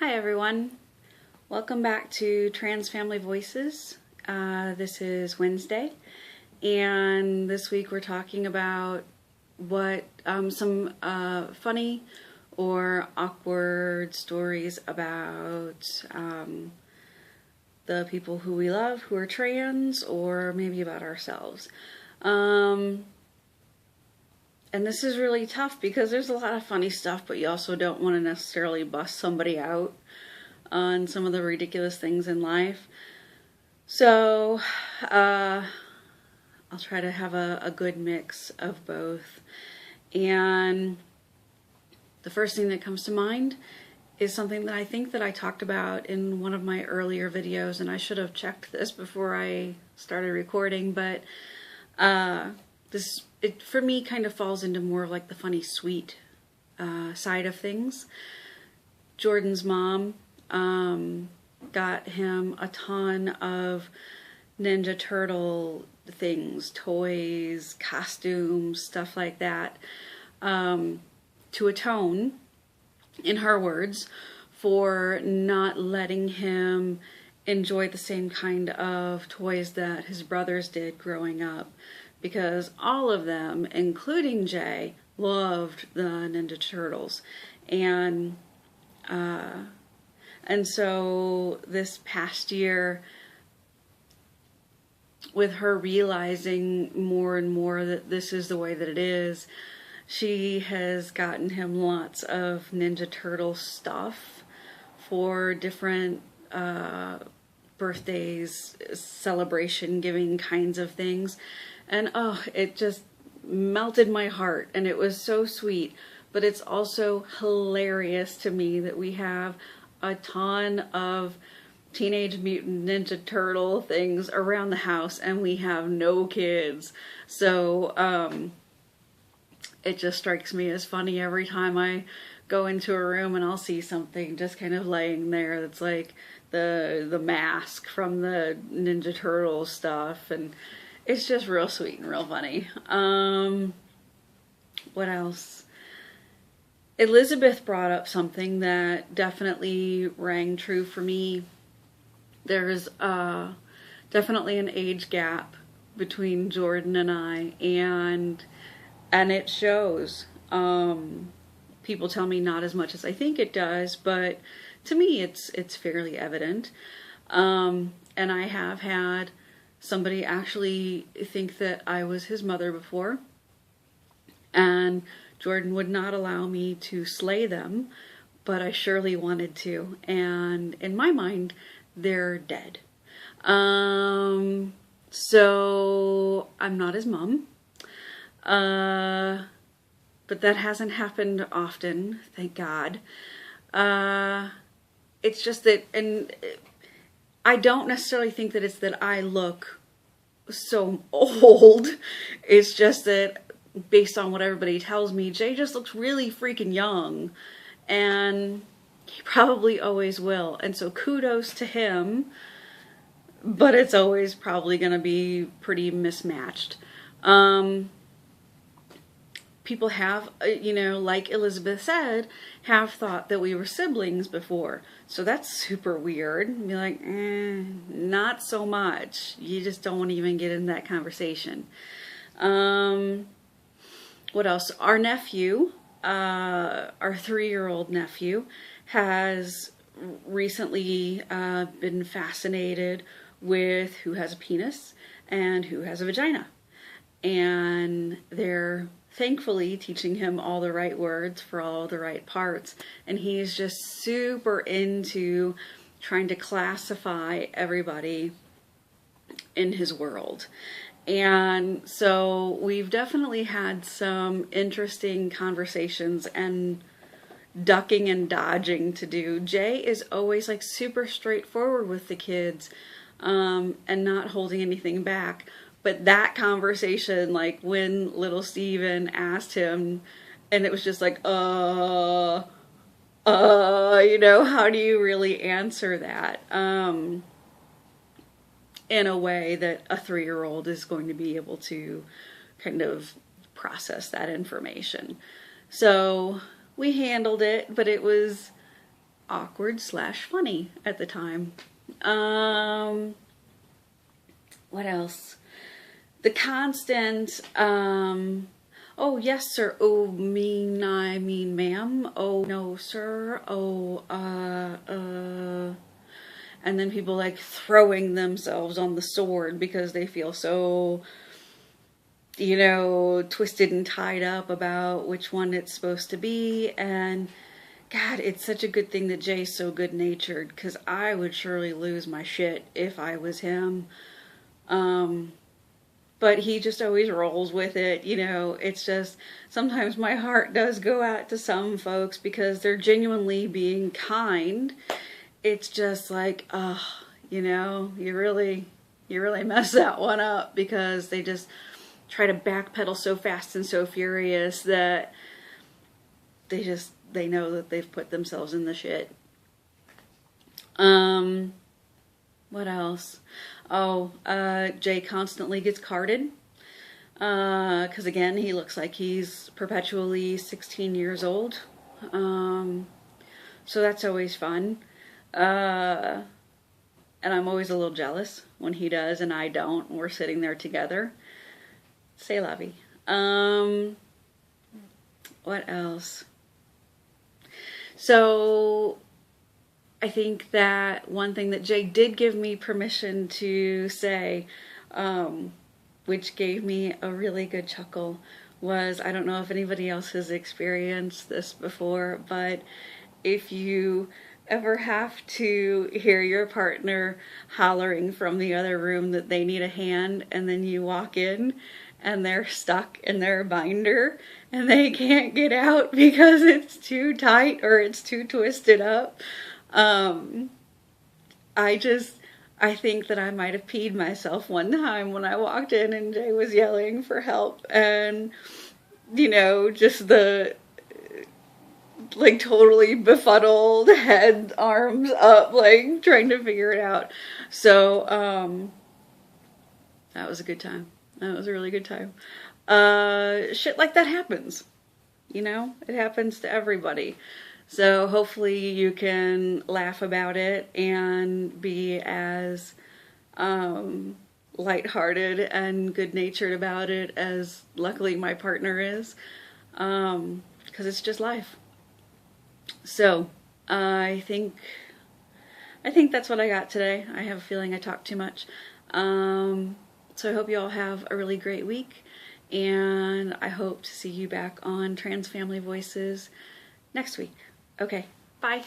Hi everyone, welcome back to Trans Family Voices. This is Wednesday, and this week we're talking about what some funny or awkward stories about the people who we love who are trans, or maybe about ourselves. And this is really tough because there's a lot of funny stuff, but you also don't want to necessarily bust somebody out on some of the ridiculous things in life. So I'll try to have a good mix of both. And the first thing that comes to mind is something that I think that I talked about in one of my earlier videos, and I should have checked this before I started recording, but it for me kind of falls into more of like the funny sweet side of things. Jordan's mom got him a ton of Ninja Turtle things, toys, costumes, stuff like that, to atone, in her words, for not letting him enjoy the same kind of toys that his brothers did growing up. Because all of them, including Jay, loved the Ninja Turtles. And so this past year, with her realizing more and more that this is the way that it is, she has gotten him lots of Ninja Turtle stuff for different birthdays, celebration giving kinds of things. And oh, it just melted my heart, and it was so sweet. But it's also hilarious to me that we have a ton of Teenage Mutant Ninja Turtle things around the house, and we have no kids. So it just strikes me as funny every time I go into a room and I'll see something just kind of laying there that's like the mask from the Ninja Turtle stuff, and it's just real sweet and real funny. What else? Elizabeth brought up something that definitely rang true for me. There's definitely an age gap between Jordan and I, and it shows. People tell me not as much as I think it does, but to me it's fairly evident. And I have had somebody actually think that I was his mother before, and Jordan would not allow me to slay them, but I surely wanted to, and in my mind they're dead. So I'm not his mom, but that hasn't happened often, thank God. It's just that, and I don't necessarily think that it's that I look so old. It's just that based on what everybody tells me, Jay just looks really freaking young, and he probably always will. And so kudos to him, but it's always probably going to be pretty mismatched. People have, like Elizabeth said, have thought that we were siblings before. So that's super weird. Be like, not so much. You just don't want to even get in that conversation. What else? Our nephew, our 3-year-old nephew, has recently been fascinated with who has a penis and who has a vagina. And they're thankfully teaching him all the right words for all the right parts, and he's just super into trying to classify everybody in his world. And so we've definitely had some interesting conversations and ducking and dodging to do. Jay is always like super straightforward with the kids, and not holding anything back. But that conversation, like when little Steven asked him, and it was just like, how do you really answer that? In a way that a 3-year-old is going to be able to kind of process that information. So we handled it, but it was awkward slash funny at the time. What else? The constant, oh, yes, sir. Oh, mean, I mean, ma'am. Oh, no, sir. Oh, and then people like throwing themselves on the sword because they feel so, you know, twisted and tied up about which one it's supposed to be. And God, it's such a good thing that Jay's so good-natured, because I would surely lose my shit if I was him. But he just always rolls with it, you know. It's just, sometimes my heart does go out to some folks because they're genuinely being kind. It's just like, you know, you really mess that one up, because they just try to backpedal so fast and so furious that they know that they've put themselves in the shit. What else? Oh, Jay constantly gets carded. Because again, he looks like he's perpetually 16 years old. So that's always fun. And I'm always a little jealous when he does and I don't. We're sitting there together. C'est la vie. What else? So I think that one thing that Jay did give me permission to say, which gave me a really good chuckle, was, I don't know if anybody else has experienced this before, but if you ever have to hear your partner hollering from the other room that they need a hand, and then you walk in and they're stuck in their binder and they can't get out because it's too tight or it's too twisted up. I think that I might have peed myself one time when I walked in and Jay was yelling for help, and, you know, just the, like, totally befuddled head, arms up, like, trying to figure it out. So, that was a good time. That was a really good time. Shit like that happens. You know, it happens to everybody. So hopefully you can laugh about it and be as lighthearted and good-natured about it as luckily my partner is, because it's just life. So I think that's what I got today. I have a feeling I talked too much. So I hope you all have a really great week, and I hope to see you back on Trans Family Voices next week. Okay, bye.